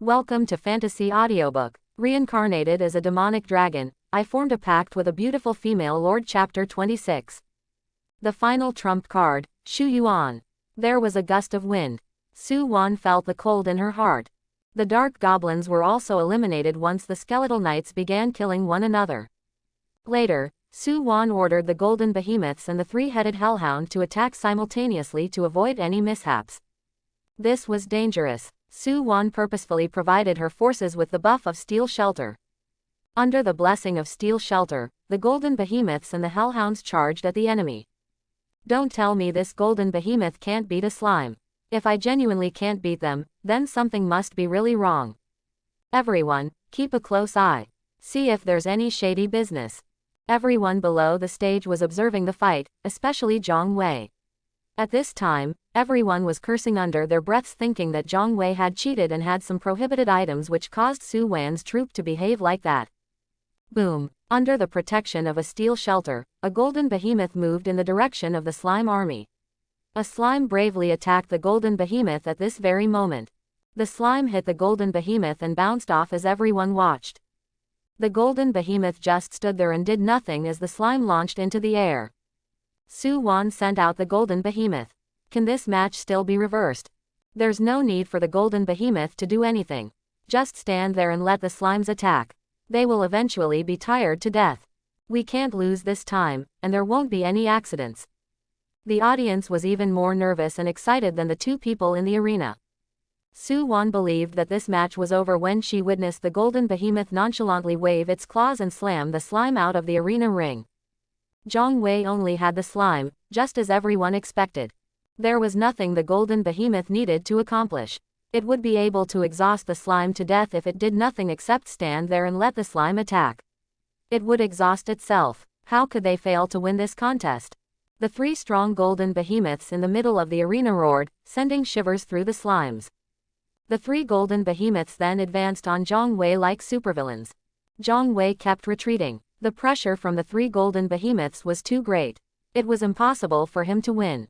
Welcome to Fantasy Audiobook. Reincarnated as a demonic dragon, I formed a pact with a beautiful female lord. Chapter 26. The final trump card, Shu Yuan. There was a gust of wind. Su Wan felt the cold in her heart. The dark goblins were also eliminated once the skeletal knights began killing one another. Later, Su Wan ordered the golden behemoths and the three-headed hellhound to attack simultaneously to avoid any mishaps. This was dangerous. Su Wan purposefully provided her forces with the buff of Steel Shelter. Under the blessing of Steel Shelter, the golden behemoths and the hellhounds charged at the enemy. Don't tell me this golden behemoth can't beat a slime. If I genuinely can't beat them, then something must be really wrong. Everyone, keep a close eye. See if there's any shady business. Everyone below the stage was observing the fight, especially Zhang Wei. At this time, everyone was cursing under their breaths, thinking that Zhang Wei had cheated and had some prohibited items which caused Su Wan's troop to behave like that. Boom! Under the protection of a Steel Shelter, a golden behemoth moved in the direction of the slime army. A slime bravely attacked the golden behemoth at this very moment. The slime hit the golden behemoth and bounced off as everyone watched. The golden behemoth just stood there and did nothing as the slime launched into the air. Su Wan sent out the golden behemoth. Can this match still be reversed? There's no need for the golden behemoth to do anything. Just stand there and let the slimes attack. They will eventually be tired to death. We can't lose this time, and there won't be any accidents. The audience was even more nervous and excited than the two people in the arena. Su Wan believed that this match was over when she witnessed the golden behemoth nonchalantly wave its claws and slam the slime out of the arena ring. Zhang Wei only had the slime, just as everyone expected. There was nothing the golden behemoth needed to accomplish. It would be able to exhaust the slime to death if it did nothing except stand there and let the slime attack. It would exhaust itself. How could they fail to win this contest? The three strong golden behemoths in the middle of the arena roared, sending shivers through the slimes. The three golden behemoths then advanced on Zhang Wei like supervillains. Zhang Wei kept retreating. The pressure from the three golden behemoths was too great. It was impossible for him to win.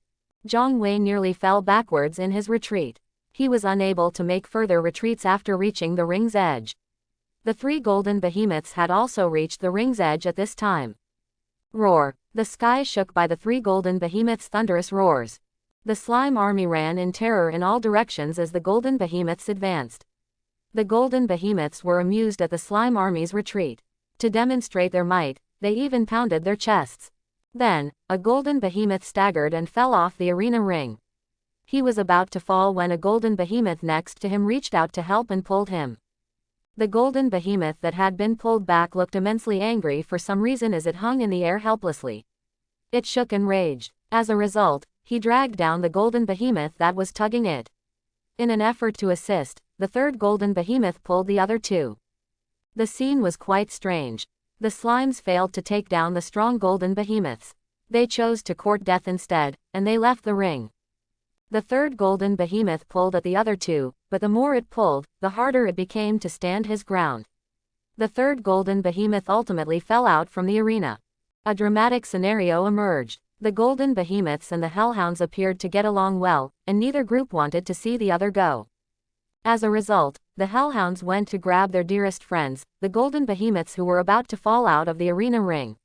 Zhang Wei nearly fell backwards in his retreat. He was unable to make further retreats after reaching the ring's edge. The three golden behemoths had also reached the ring's edge at this time. Roar! The sky shook by the three golden behemoths' thunderous roars. The slime army ran in terror in all directions as the golden behemoths advanced. The golden behemoths were amused at the slime army's retreat. To demonstrate their might, they even pounded their chests. Then, a golden behemoth staggered and fell off the arena ring. He was about to fall when a golden behemoth next to him reached out to help and pulled him. The golden behemoth that had been pulled back looked immensely angry for some reason as it hung in the air helplessly. It shook and raged. As a result, he dragged down the golden behemoth that was tugging it. In an effort to assist, the third golden behemoth pulled the other two. The scene was quite strange. The slimes failed to take down the strong golden behemoths. They chose to court death instead, and they left the ring. The third golden behemoth pulled at the other two, but the more it pulled, the harder it became to stand his ground. The third golden behemoth ultimately fell out from the arena. A dramatic scenario emerged. The golden behemoths and the hellhounds appeared to get along well, and neither group wanted to see the other go. As a result, the hellhounds went to grab their dearest friends, the golden behemoths who were about to fall out of the arena ring.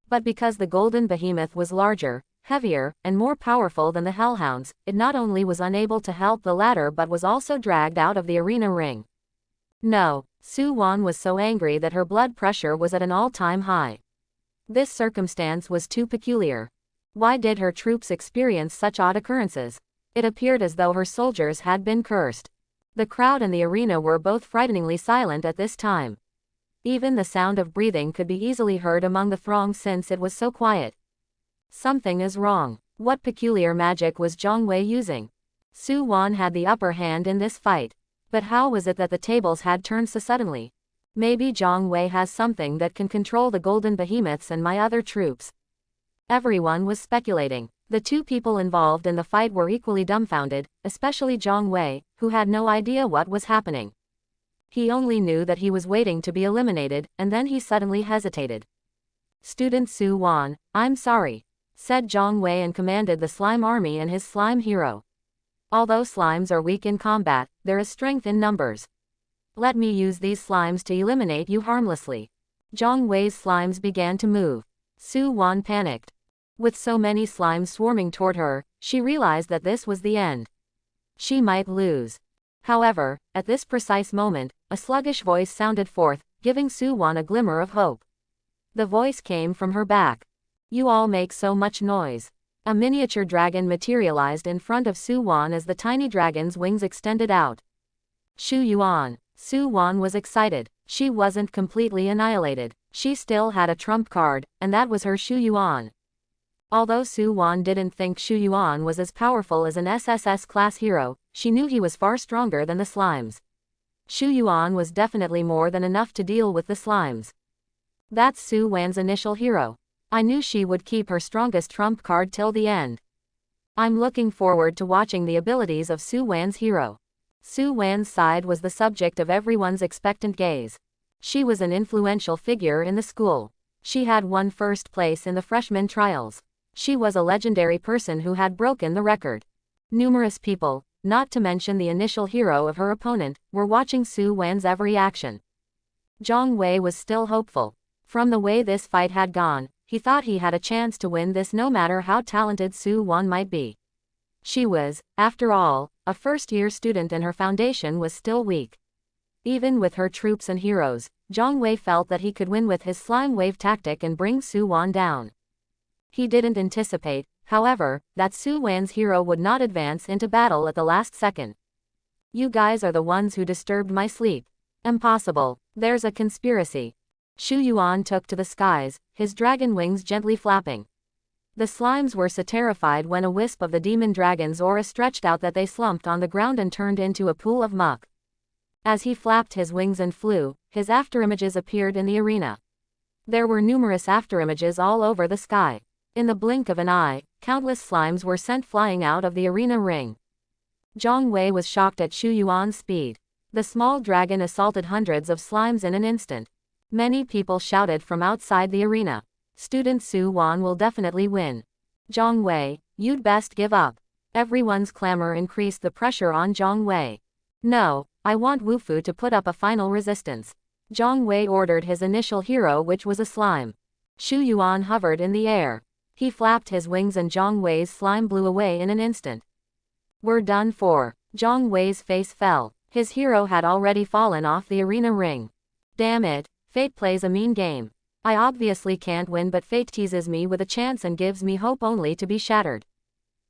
But because the golden behemoth was larger, heavier, and more powerful than the hellhounds, it not only was unable to help the latter but was also dragged out of the arena ring. No, Su Wan was so angry that her blood pressure was at an all-time high. This circumstance was too peculiar. Why did her troops experience such odd occurrences? It appeared as though her soldiers had been cursed. The crowd and the arena were both frighteningly silent at this time. Even the sound of breathing could be easily heard among the throng since it was so quiet. Something is wrong. What peculiar magic was Zhang Wei using? Su Wan had the upper hand in this fight. But how was it that the tables had turned so suddenly? Maybe Zhang Wei has something that can control the golden behemoths and my other troops. Everyone was speculating. The two people involved in the fight were equally dumbfounded, especially Zhang Wei, who had no idea what was happening. He only knew that he was waiting to be eliminated, and then he suddenly hesitated. Student Su Wan, I'm sorry, said Zhang Wei and commanded the slime army and his slime hero. Although slimes are weak in combat, there is strength in numbers. Let me use these slimes to eliminate you harmlessly. Zhang Wei's slimes began to move. Su Wan panicked. With so many slimes swarming toward her, she realized that this was the end. She might lose. However, at this precise moment, a sluggish voice sounded forth, giving Su Wan a glimmer of hope. The voice came from her back. You all make so much noise. A miniature dragon materialized in front of Su Wan as the tiny dragon's wings extended out. Shu Yuan. Su Wan was excited. She wasn't completely annihilated. She still had a trump card, and that was her Shu Yuan. Although Su Wan didn't think Shu Yuan was as powerful as an SSS class hero, she knew he was far stronger than the slimes. Shu Yuan was definitely more than enough to deal with the slimes. That's Su Wan's initial hero. I knew she would keep her strongest trump card till the end. I'm looking forward to watching the abilities of Su Wan's hero. Su Wan's side was the subject of everyone's expectant gaze. She was an influential figure in the school. She had won first place in the freshman trials. She was a legendary person who had broken the record. Numerous people, not to mention the initial hero of her opponent, were watching Su Wan's every action. Zhang Wei was still hopeful. From the way this fight had gone, he thought he had a chance to win this no matter how talented Su Wan might be. She was, after all, a first-year student and her foundation was still weak. Even with her troops and heroes, Zhang Wei felt that he could win with his slime wave tactic and bring Su Wan down. He didn't anticipate, however, that Su Wan's hero would not advance into battle at the last second. You guys are the ones who disturbed my sleep. Impossible. There's a conspiracy. Shu Yuan took to the skies, his dragon wings gently flapping. The slimes were so terrified when a wisp of the demon dragon's aura stretched out that they slumped on the ground and turned into a pool of muck. As he flapped his wings and flew, his afterimages appeared in the arena. There were numerous afterimages all over the sky. In the blink of an eye, countless slimes were sent flying out of the arena ring. Zhang Wei was shocked at Shu Yuan's speed. The small dragon assaulted hundreds of slimes in an instant. Many people shouted from outside the arena. Student Su Wan will definitely win. Zhang Wei, you'd best give up. Everyone's clamor increased the pressure on Zhang Wei. No, I want Wu Fu to put up a final resistance. Zhang Wei ordered his initial hero, which was a slime. Shu Yuan hovered in the air. He flapped his wings and Zhang Wei's slime blew away in an instant. We're done for. Zhang Wei's face fell. His hero had already fallen off the arena ring. Damn it, fate plays a mean game. I obviously can't win, but fate teases me with a chance and gives me hope only to be shattered.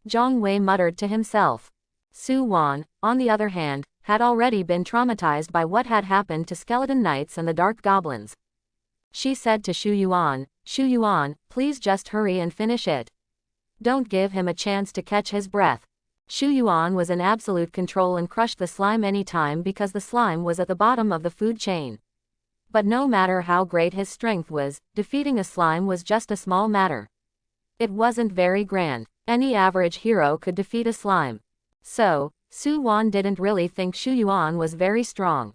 Zhang Wei muttered to himself. Su Wan, on the other hand, had already been traumatized by what had happened to Skeleton Knights and the Dark Goblins. She said to Shu Yuan, please just hurry and finish it. Don't give him a chance to catch his breath. Shu Yuan was in absolute control and crushed the slime anytime because the slime was at the bottom of the food chain. But no matter how great his strength was, defeating a slime was just a small matter. It wasn't very grand. Any average hero could defeat a slime. So, Su Wan didn't really think Shu Yuan was very strong.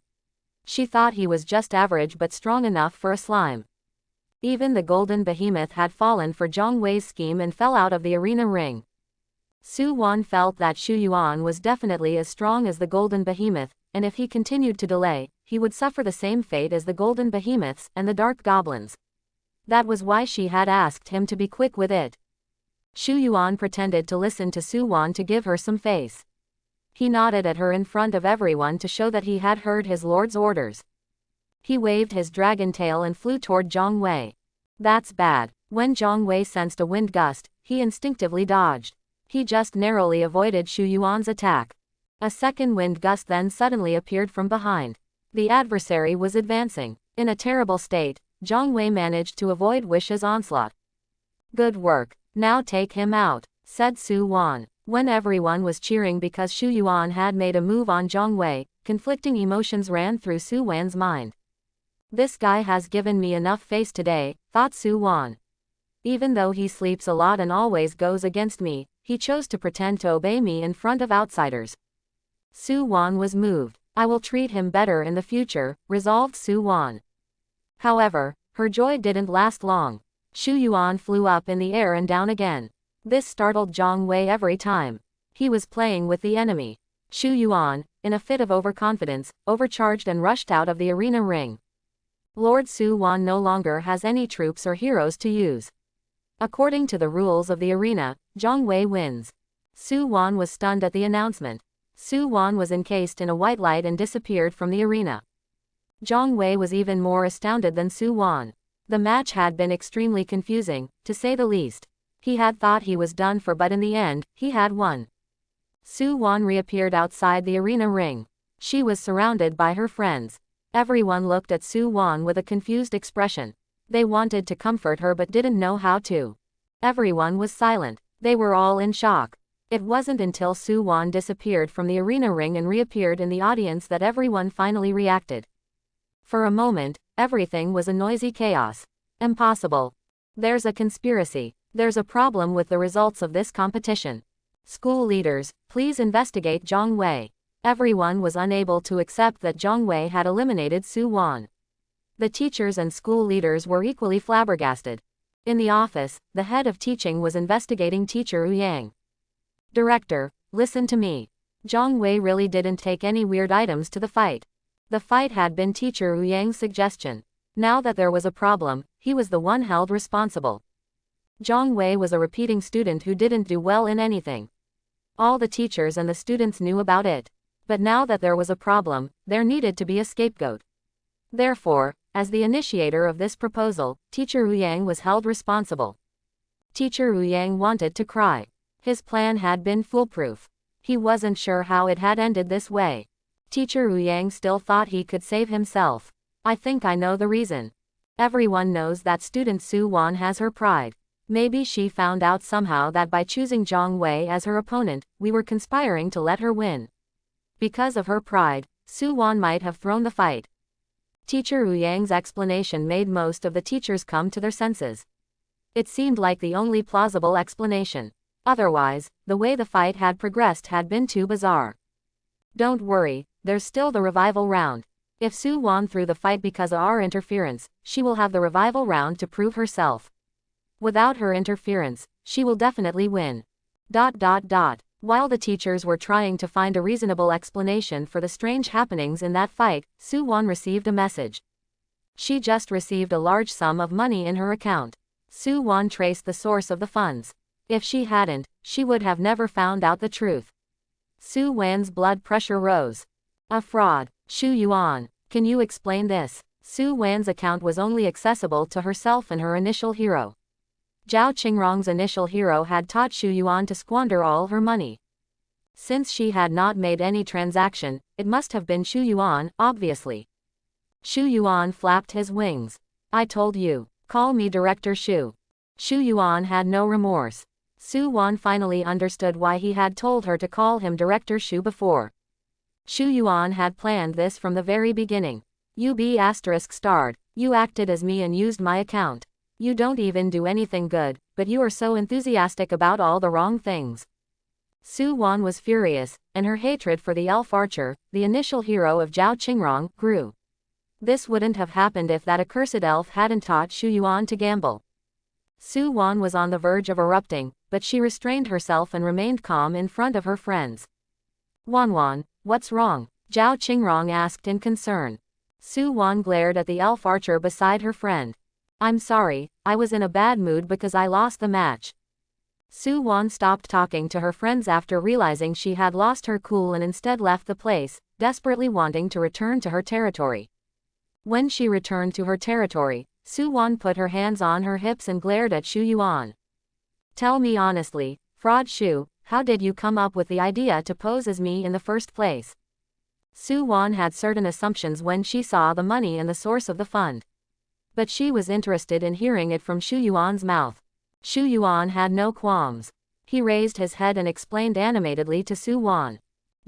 She thought he was just average but strong enough for a slime. Even the golden behemoth had fallen for Zhang Wei's scheme and fell out of the arena ring. Su Wan felt that Shu Yuan was definitely as strong as the golden behemoth, and if he continued to delay, he would suffer the same fate as the golden behemoths and the dark goblins. That was why she had asked him to be quick with it. Shu Yuan pretended to listen to Su Wan to give her some face. He nodded at her in front of everyone to show that he had heard his lord's orders. He waved his dragon tail and flew toward Zhang Wei. That's bad. When Zhang Wei sensed a wind gust, he instinctively dodged. He just narrowly avoided Shu Yuan's attack. A second wind gust then suddenly appeared from behind. The adversary was advancing. In a terrible state, Zhang Wei managed to avoid Wuxia's onslaught. Good work. Now take him out, said Su Wan. When everyone was cheering because Shu Yuan had made a move on Zhang Wei, conflicting emotions ran through Su Wan's mind. This guy has given me enough face today, thought Su Wan. Even though he sleeps a lot and always goes against me, he chose to pretend to obey me in front of outsiders. Su Wan was moved. I will treat him better in the future, resolved Su Wan. However, her joy didn't last long. Shu Yuan flew up in the air and down again. This startled Zhang Wei every time. He was playing with the enemy. Shu Yuan, in a fit of overconfidence, overcharged and rushed out of the arena ring. Lord Su-won no longer has any troops or heroes to use. According to the rules of the arena, Zhang Wei wins. Su-won was stunned at the announcement. Su-won was encased in a white light and disappeared from the arena. Zhang Wei was even more astounded than Su-won. The match had been extremely confusing, to say the least. He had thought he was done for, but in the end, he had won. Su-won reappeared outside the arena ring. She was surrounded by her friends. Everyone looked at Su-won with a confused expression. They wanted to comfort her but didn't know how to. Everyone was silent. They were all in shock. It wasn't until Su-won disappeared from the arena ring and reappeared in the audience that everyone finally reacted. For a moment, everything was a noisy chaos. Impossible. There's a conspiracy. There's a problem with the results of this competition. School leaders, please investigate Zhang Wei. Everyone was unable to accept that Zhang Wei had eliminated Su-won. The teachers and school leaders were equally flabbergasted. In the office, the head of teaching was investigating teacher Yang. Director, listen to me. Zhang Wei really didn't take any weird items to the fight. The fight had been teacher Yang's suggestion. Now that there was a problem, he was the one held responsible. Zhang Wei was a repeating student who didn't do well in anything. All the teachers and the students knew about it. But now that there was a problem, there needed to be a scapegoat. Therefore, as the initiator of this proposal, teacher Yang was held responsible. Teacher Yang wanted to cry. His plan had been foolproof. He wasn't sure how it had ended this way. Teacher Yang still thought he could save himself. I think I know the reason. Everyone knows that student Su-won has her pride. Maybe she found out somehow that by choosing Zhang Wei as her opponent, we were conspiring to let her win. Because of her pride, Su-won might have thrown the fight. Teacher Yang's explanation made most of the teachers come to their senses. It seemed like the only plausible explanation. Otherwise, the way the fight had progressed had been too bizarre. Don't worry, there's still the revival round. If Su-won threw the fight because of our interference, she will have the revival round to prove herself. Without her interference, she will definitely win. While the teachers were trying to find a reasonable explanation for the strange happenings in that fight, Su-won received a message. She just received a large sum of money in her account. Su-won traced the source of the funds. If she hadn't, she would have never found out the truth. Su-won's blood pressure rose. A fraud. Shu-yuan, can you explain this? Su-won's account was only accessible to herself and her initial hero. Zhao Qingrong's initial hero had taught Shu-yuan to squander all her money. Since she had not made any transaction, it must have been Shu-yuan, obviously. Shu-yuan flapped his wings. I told you, call me Director Shu. Shu-yuan had no remorse. Su-won finally understood why he had told her to call him Director Shu before. Shu-yuan had planned this from the very beginning. You ****, you acted as me and used my account. You don't even do anything good, but you are so enthusiastic about all the wrong things. Su-won was furious, and her hatred for the elf archer, the initial hero of Zhao Qingrong, grew. This wouldn't have happened if that accursed elf hadn't taught Shu-yuan to gamble. Su-won was on the verge of erupting, but she restrained herself and remained calm in front of her friends. Wanwan, what's wrong? Zhao Qingrong asked in concern. Su-won glared at the elf archer beside her friend. I'm sorry, I was in a bad mood because I lost the match. Su-won stopped talking to her friends after realizing she had lost her cool and instead left the place, desperately wanting to return to her territory. When she returned to her territory, Su-won put her hands on her hips and glared at Shu-yuan. Tell me honestly, fraud Shu, how did you come up with the idea to pose as me in the first place? Su-won had certain assumptions when she saw the money and the source of the fund. But she was interested in hearing it from Shu-yuan's mouth. Shu-yuan had no qualms. He raised his head and explained animatedly to Su-won.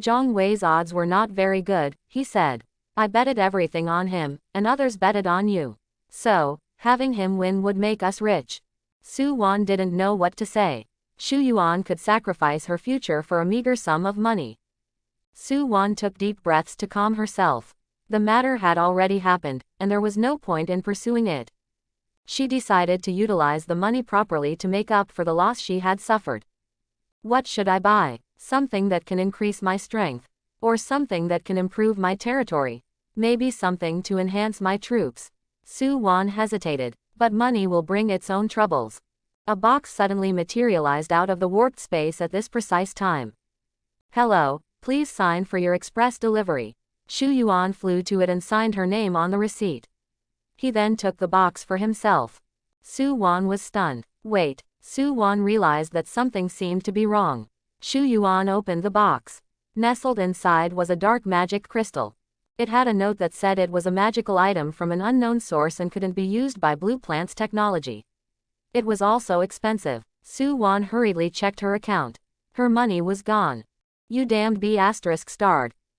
Zhang Wei's odds were not very good, he said. I betted everything on him, and others betted on you. So, having him win would make us rich. Su-won didn't know what to say. Shu-yuan could sacrifice her future for a meager sum of money. Su-won took deep breaths to calm herself. The matter had already happened, and there was no point in pursuing it. She decided to utilize the money properly to make up for the loss she had suffered. What should I buy? Something that can increase my strength. Or something that can improve my territory. Maybe something to enhance my troops. Su Wan hesitated. But money will bring its own troubles. A box suddenly materialized out of the warped space at this precise time. Hello, please sign for your express delivery. Shu Yuan flew to it and signed her name on the receipt. He then took the box for himself. Su Wan was stunned. Wait, Su Wan realized that something seemed to be wrong. Shu Yuan opened the box. Nestled inside was a dark magic crystal. It had a note that said it was a magical item from an unknown source and couldn't be used by Blue Plant's technology. It was also expensive. Su Wan hurriedly checked her account. Her money was gone. You damned B*****.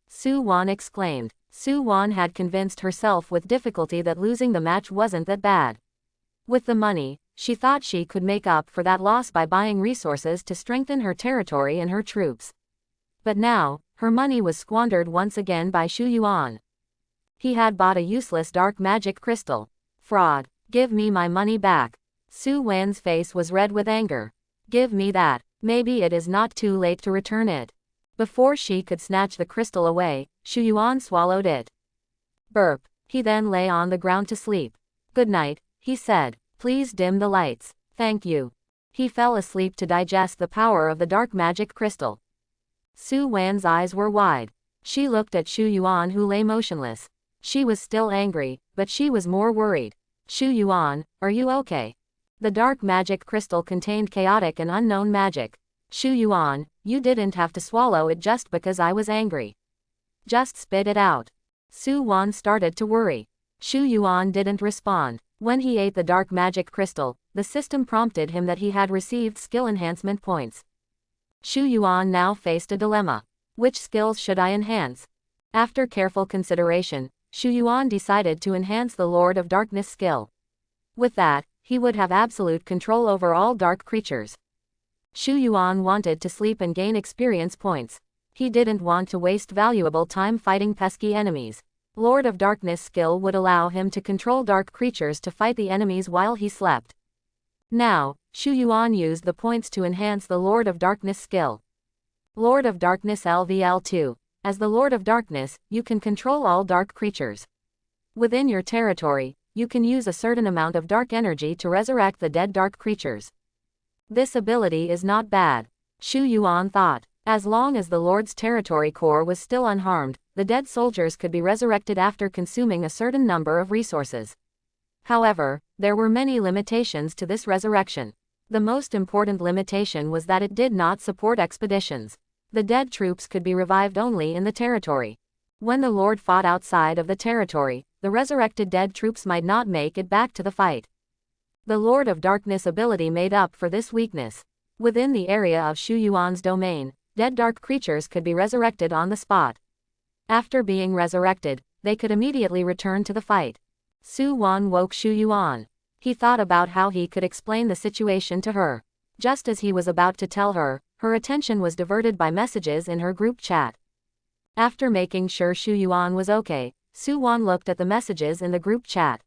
Su Wan exclaimed. Su Wan had convinced herself with difficulty that losing the match wasn't that bad. With the money, she thought she could make up for that loss by buying resources to strengthen her territory and her troops. But now, her money was squandered once again by Shu Yuan. He had bought a useless dark magic crystal. Fraud. Give me my money back. Su Wan's face was red with anger. Give me that. Maybe it is not too late to return it. Before she could snatch the crystal away, Shu Yuan swallowed it. Burp. He then lay on the ground to sleep. Good night, he said. Please dim the lights. Thank you. He fell asleep to digest the power of the dark magic crystal. Su Wan's eyes were wide. She looked at Shu Yuan, who lay motionless. She was still angry, but she was more worried. Shu Yuan, are you okay? The dark magic crystal contained chaotic and unknown magic. Shu Yuan, you didn't have to swallow it just because I was angry. Just spit it out. Su Wan started to worry. Shu Yuan didn't respond. When he ate the dark magic crystal, the system prompted him that he had received skill enhancement points. Shu Yuan now faced a dilemma. Which skills should I enhance? After careful consideration, Shu Yuan decided to enhance the Lord of Darkness skill. With that, he would have absolute control over all dark creatures. Shu Yuan wanted to sleep and gain experience points. He didn't want to waste valuable time fighting pesky enemies. Lord of Darkness skill would allow him to control dark creatures to fight the enemies while he slept. Now, Shu Yuan used the points to enhance the Lord of Darkness skill. Lord of Darkness LVL2. As the Lord of Darkness, you can control all dark creatures. Within your territory, you can use a certain amount of dark energy to resurrect the dead dark creatures. This ability is not bad, Shu Yuan thought. As long as the Lord's territory core was still unharmed, the dead soldiers could be resurrected after consuming a certain number of resources. However, there were many limitations to this resurrection. The most important limitation was that it did not support expeditions. The dead troops could be revived only in the territory. When the Lord fought outside of the territory, the resurrected dead troops might not make it back to the fight. The Lord of Darkness ability made up for this weakness. Within the area of Shu Yuan's domain, dead dark creatures could be resurrected on the spot. After being resurrected, they could immediately return to the fight. Su Wan woke Shu Yuan. He thought about how he could explain the situation to her. Just as he was about to tell her, her attention was diverted by messages in her group chat. After making sure Shu Yuan was okay, Su Wan looked at the messages in the group chat.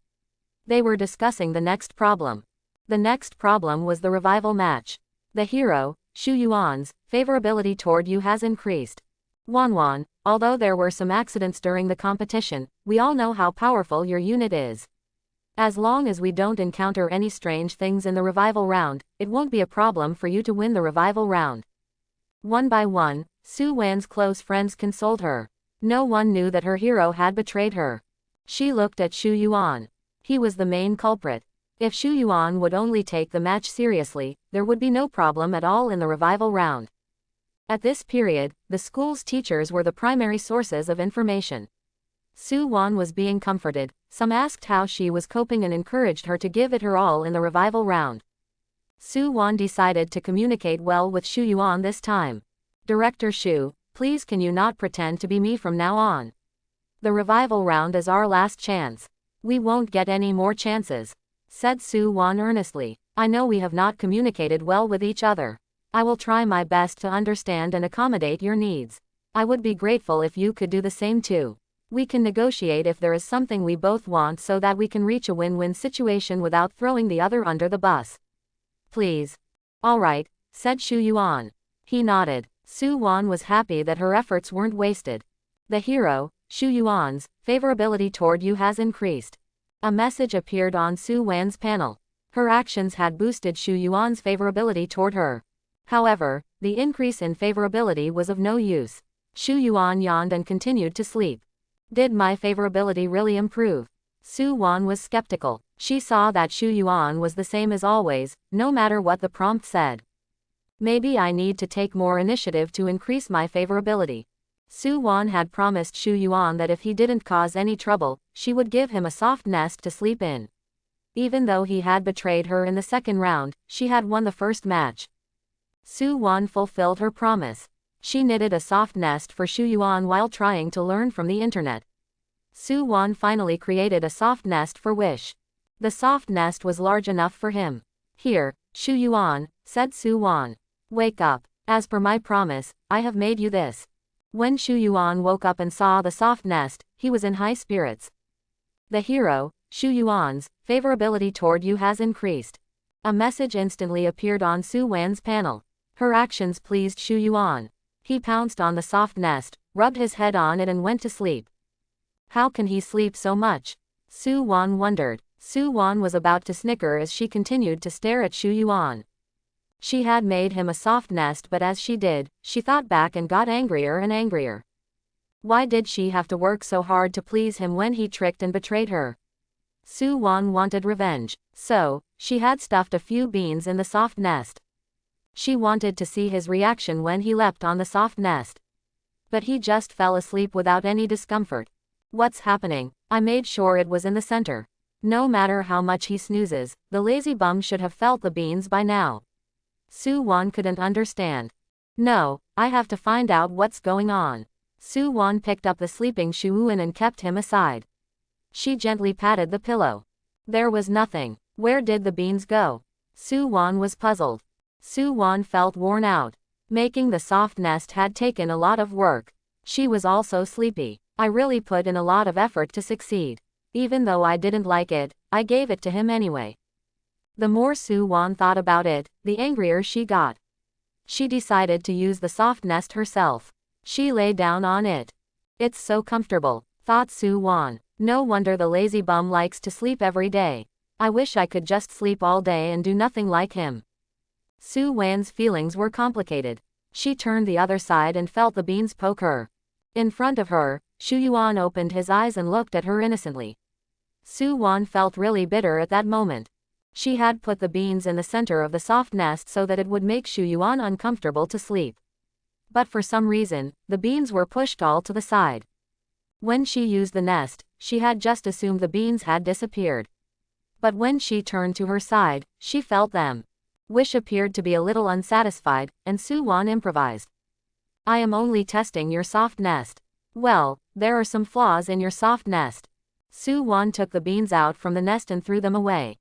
They were discussing the next problem. The next problem was the revival match. The hero, Shu Yuan's, favorability toward you has increased. Wan, although there were some accidents during the competition, we all know how powerful your unit is. As long as we don't encounter any strange things in the revival round, it won't be a problem for you to win the revival round. One by one, Su Wan's close friends consoled her. No one knew that her hero had betrayed her. She looked at Shu Yuan. He was the main culprit. If Shu Yuan would only take the match seriously, there would be no problem at all in the revival round. At this period, the school's teachers were the primary sources of information. Su Wan was being comforted. Some asked how she was coping and encouraged her to give it her all in the revival round. Su Wan decided to communicate well with Shu Yuan this time. Director Shu, please can you not pretend to be me from now on? The revival round is our last chance. We won't get any more chances, said Su Wan earnestly. I know we have not communicated well with each other. I will try my best to understand and accommodate your needs. I would be grateful if you could do the same too. We can negotiate if there is something we both want so that we can reach a win-win situation without throwing the other under the bus. Please. All right, said Shu Yuan. He nodded. Su Wan was happy that her efforts weren't wasted. The hero, Xu Yuan's, favorability toward you has increased. A message appeared on Su Wan's panel. Her actions had boosted Xu Yuan's favorability toward her. However, the increase in favorability was of no use. Xu Yuan yawned and continued to sleep. Did my favorability really improve? Su Wan was skeptical. She saw that Xu Yuan was the same as always, no matter what the prompt said. Maybe I need to take more initiative to increase my favorability. Su Wan had promised Xu Yuan that if he didn't cause any trouble, she would give him a soft nest to sleep in. Even though he had betrayed her in the second round, she had won the first match. Su Wan fulfilled her promise. She knitted a soft nest for Xu Yuan while trying to learn from the internet. Su Wan finally created a soft nest for Wish. The soft nest was large enough for him. Here, Xu Yuan, said Su Wan. Wake up. As per my promise, I have made you this. When Xu Yuan woke up and saw the soft nest, he was in high spirits. The hero, Xu Yuan's, favorability toward you has increased. A message instantly appeared on Su Wan's panel. Her actions pleased Xu Yuan. He pounced on the soft nest, rubbed his head on it and went to sleep. How can he sleep so much? Su Wan wondered. Su Wan was about to snicker as she continued to stare at Xu Yuan. She had made him a soft nest, but as she did, she thought back and got angrier and angrier. Why did she have to work so hard to please him when he tricked and betrayed her? Su Wan wanted revenge, so she had stuffed a few beans in the soft nest. She wanted to see his reaction when he leapt on the soft nest. But he just fell asleep without any discomfort. What's happening? I made sure it was in the center. No matter how much he snoozes, the lazy bum should have felt the beans by now. Su Wan couldn't understand. No, I have to find out what's going on. Su Wan picked up the sleeping Xu Yuan and kept him aside. She gently patted the pillow. There was nothing. Where did the beans go? Su Wan was puzzled. Su Wan felt worn out. Making the soft nest had taken a lot of work. She was also sleepy. I really put in a lot of effort to succeed. Even though I didn't like it, I gave it to him anyway. The more Su Wan thought about it, the angrier she got. She decided to use the soft nest herself. She lay down on it. It's so comfortable, thought Su Wan. No wonder the lazy bum likes to sleep every day. I wish I could just sleep all day and do nothing like him. Su Wan's feelings were complicated. She turned the other side and felt the beans poke her. In front of her, Xu Yuan opened his eyes and looked at her innocently. Su Wan felt really bitter at that moment. She had put the beans in the center of the soft nest so that it would make Xu Yuan uncomfortable to sleep. But for some reason, the beans were pushed all to the side. When she used the nest, she had just assumed the beans had disappeared. But when she turned to her side, she felt them. Wish appeared to be a little unsatisfied, and Su Wan improvised. I am only testing your soft nest. Well, there are some flaws in your soft nest. Su Wan took the beans out from the nest and threw them away.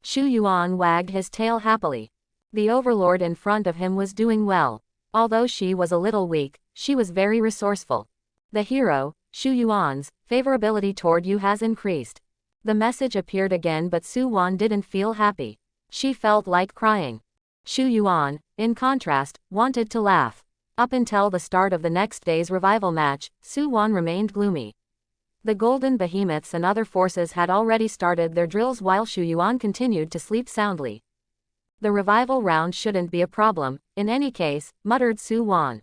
Xu Yuan wagged his tail happily. The overlord in front of him was doing well. Although she was a little weak, she was very resourceful. The hero, Xu Yuan's, favorability toward you has increased. The message appeared again, but Su Wan didn't feel happy. She felt like crying. Xu Yuan, in contrast, wanted to laugh. Up until the start of the next day's revival match, Su Wan remained gloomy. The golden behemoths and other forces had already started their drills while Xu Yuan continued to sleep soundly. The revival round shouldn't be a problem, in any case, muttered Su Wan.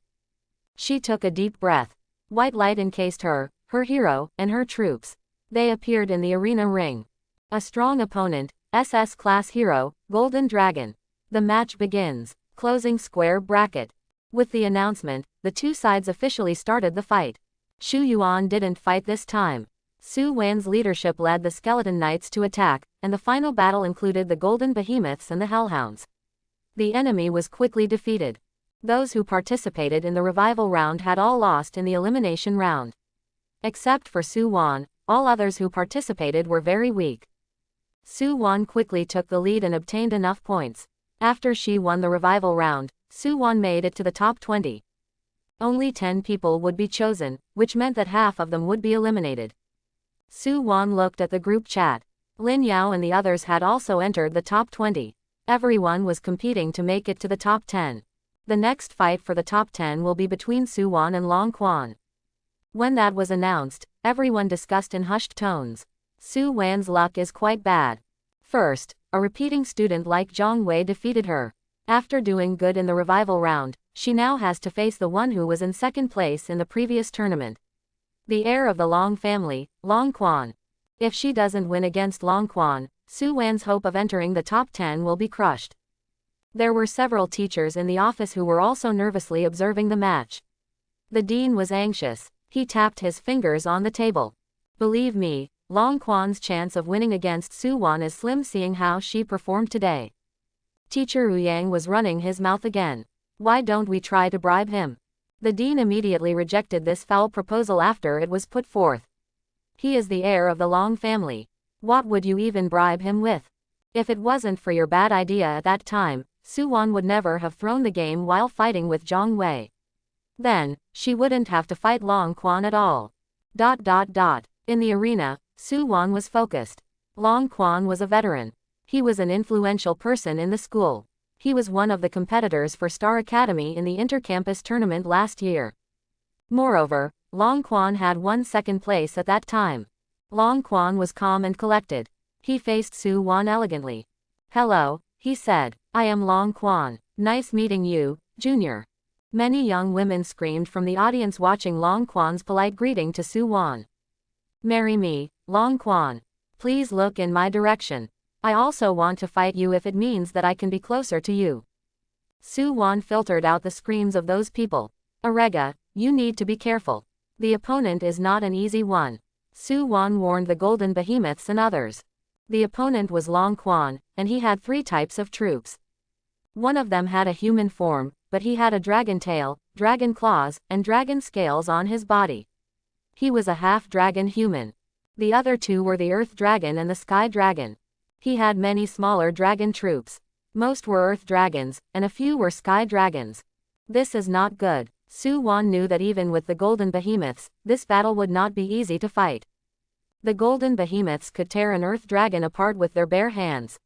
She took a deep breath. White light encased her, her hero, and her troops. They appeared in the arena ring. A strong opponent, SS class hero, Golden Dragon. The match begins. Closing square bracket. With the announcement, the two sides officially started the fight. Xu Yuan didn't fight this time. Su Wan's leadership led the Skeleton Knights to attack, and the final battle included the Golden Behemoths and the Hellhounds. The enemy was quickly defeated. Those who participated in the revival round had all lost in the elimination round. Except for Su Wan, all others who participated were very weak. Su Wan quickly took the lead and obtained enough points. After she won the revival round, Su Wan made it to the top 20. Only 10 people would be chosen, which meant that half of them would be eliminated. Su Wan looked at the group chat. Lin Yao and the others had also entered the top 20. Everyone was competing to make it to the top 10. The next fight for the top 10 will be between Su Wan and Long Quan. When that was announced, everyone discussed in hushed tones. Su Wan's luck is quite bad. First, a repeating student like Zhang Wei defeated her. After doing good in the revival round, she now has to face the one who was in second place in the previous tournament. The heir of the Long family, Long Quan. If she doesn't win against Long Quan, Su Wan's hope of entering the top 10 will be crushed. There were several teachers in the office who were also nervously observing the match. The dean was anxious. He tapped his fingers on the table. Believe me, Long Quan's chance of winning against Su Wan is slim seeing how she performed today. Teacher Ouyang was running his mouth again. Why don't we try to bribe him? The dean immediately rejected this foul proposal after it was put forth. He is the heir of the Long family. What would you even bribe him with? If it wasn't for your bad idea at that time, Su Wan would never have thrown the game while fighting with Zhang Wei. Then, she wouldn't have to fight Long Quan at all. In the arena, Su Wan was focused. Long Quan was a veteran. He was an influential person in the school. He was one of the competitors for Star Academy in the inter-campus tournament last year. Moreover, Long Quan had won second place at that time. Long Quan was calm and collected. He faced Su Wan elegantly. Hello, he said. I am Long Quan. Nice meeting you, Junior. Many young women screamed from the audience watching Long Quan's polite greeting to Su Wan. Marry me, Long Quan. Please look in my direction. I also want to fight you if it means that I can be closer to you. Su Wan filtered out the screams of those people. Arega, you need to be careful. The opponent is not an easy one. Su Wan warned the Golden Behemoths and others. The opponent was Long Quan, and he had 3 types of troops. One of them had a human form, but he had a dragon tail, dragon claws, and dragon scales on his body. He was a half-dragon human. The other 2 were the Earth Dragon and the Sky Dragon. He had many smaller dragon troops. Most were Earth Dragons, and a few were Sky Dragons. This is not good. Su Wan knew that even with the Golden Behemoths, this battle would not be easy to fight. The Golden Behemoths could tear an Earth Dragon apart with their bare hands.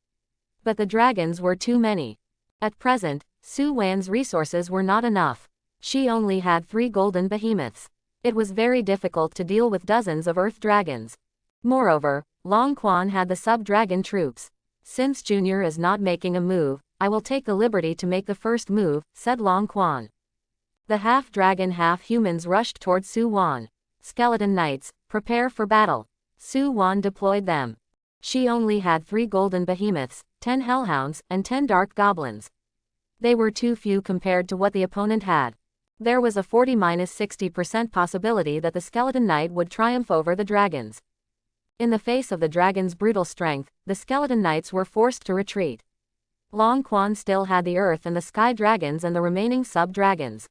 But the dragons were too many. At present, Su Wan's resources were not enough. She only had 3 Golden Behemoths. It was very difficult to deal with dozens of Earth Dragons. Moreover, Long Quan had the sub-dragon troops. Since Junior is not making a move, I will take the liberty to make the first move, said Long Quan. The half-dragon half-humans rushed toward Su Wan. Skeleton Knights, prepare for battle. Su Wan deployed them. She only had 3 Golden Behemoths, 10 Hellhounds, and 10 Dark Goblins. They were too few compared to what the opponent had. There was a 40–60% possibility that the Skeleton Knight would triumph over the dragons. In the face of the dragon's brutal strength, the Skeleton Knights were forced to retreat. Long Quan still had the Earth and the Sky Dragons and the remaining sub-dragons.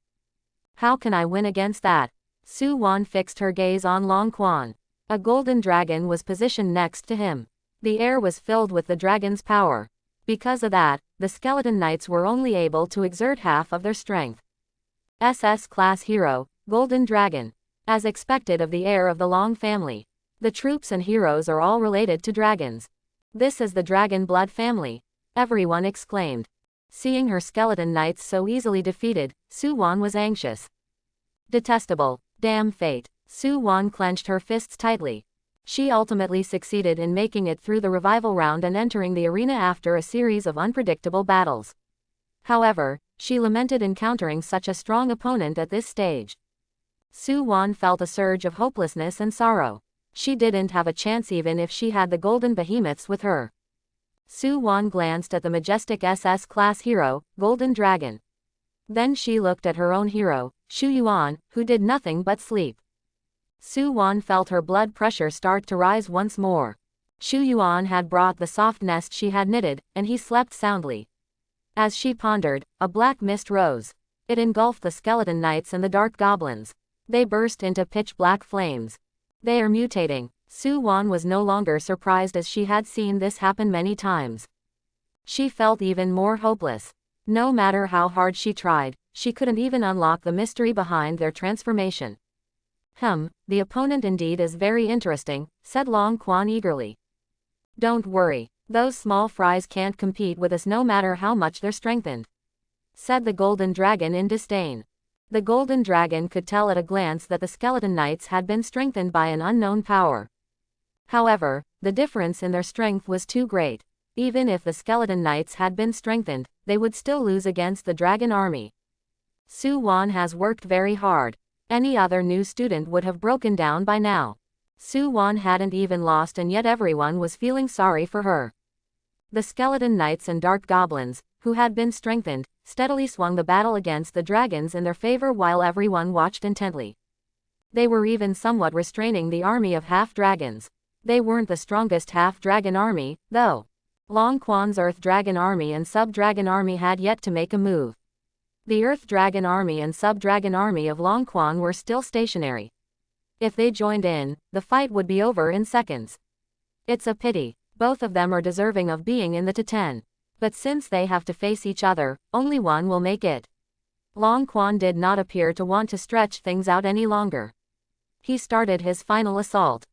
How can I win against that? Su Wan fixed her gaze on Long Quan. A golden dragon was positioned next to him. The air was filled with the dragon's power. Because of that, the Skeleton Knights were only able to exert half of their strength. SS-class hero, Golden Dragon. As expected of the heir of the Long family. The troops and heroes are all related to dragons. This is the Dragon Blood family. Everyone exclaimed. Seeing her Skeleton Knights so easily defeated, Su Wan was anxious. Detestable. Damn fate. Su Wan clenched her fists tightly. She ultimately succeeded in making it through the revival round and entering the arena after a series of unpredictable battles. However, she lamented encountering such a strong opponent at this stage. Su Wan felt a surge of hopelessness and sorrow. She didn't have a chance even if she had the Golden Behemoths with her. Su Wan glanced at the majestic SS-class hero, Golden Dragon. Then she looked at her own hero, Shu Yuan, who did nothing but sleep. Su Wan felt her blood pressure start to rise once more. Shu Yuan had brought the soft nest she had knitted, and he slept soundly. As she pondered, a black mist rose. It engulfed the Skeleton Knights and the Dark Goblins. They burst into pitch-black flames. They are mutating. Su Wan was no longer surprised as she had seen this happen many times. She felt even more hopeless. No matter how hard she tried, she couldn't even unlock the mystery behind their transformation. The opponent indeed is very interesting, said Long Quan eagerly. Don't worry. Those small fries can't compete with us no matter how much they're strengthened. said the Golden Dragon in disdain. The Golden Dragon could tell at a glance that the Skeleton Knights had been strengthened by an unknown power. However, the difference in their strength was too great. Even if the Skeleton Knights had been strengthened, they would still lose against the Dragon Army. Su Wan has worked very hard. Any other new student would have broken down by now. Su Wan hadn't even lost, and yet everyone was feeling sorry for her. The Skeleton Knights and Dark Goblins, who had been strengthened, steadily swung the battle against the dragons in their favor while everyone watched intently. They were even somewhat restraining the army of half-dragons. They weren't the strongest half-dragon army, though. Long Quan's Earth Dragon Army and Sub-Dragon Army had yet to make a move. The Earth Dragon Army and Sub-Dragon Army of Long Quan were still stationary. If they joined in, the fight would be over in seconds. It's a pity. Both of them are deserving of being in the top 10. But since they have to face each other, only one will make it. Long Quan did not appear to want to stretch things out any longer. He started his final assault.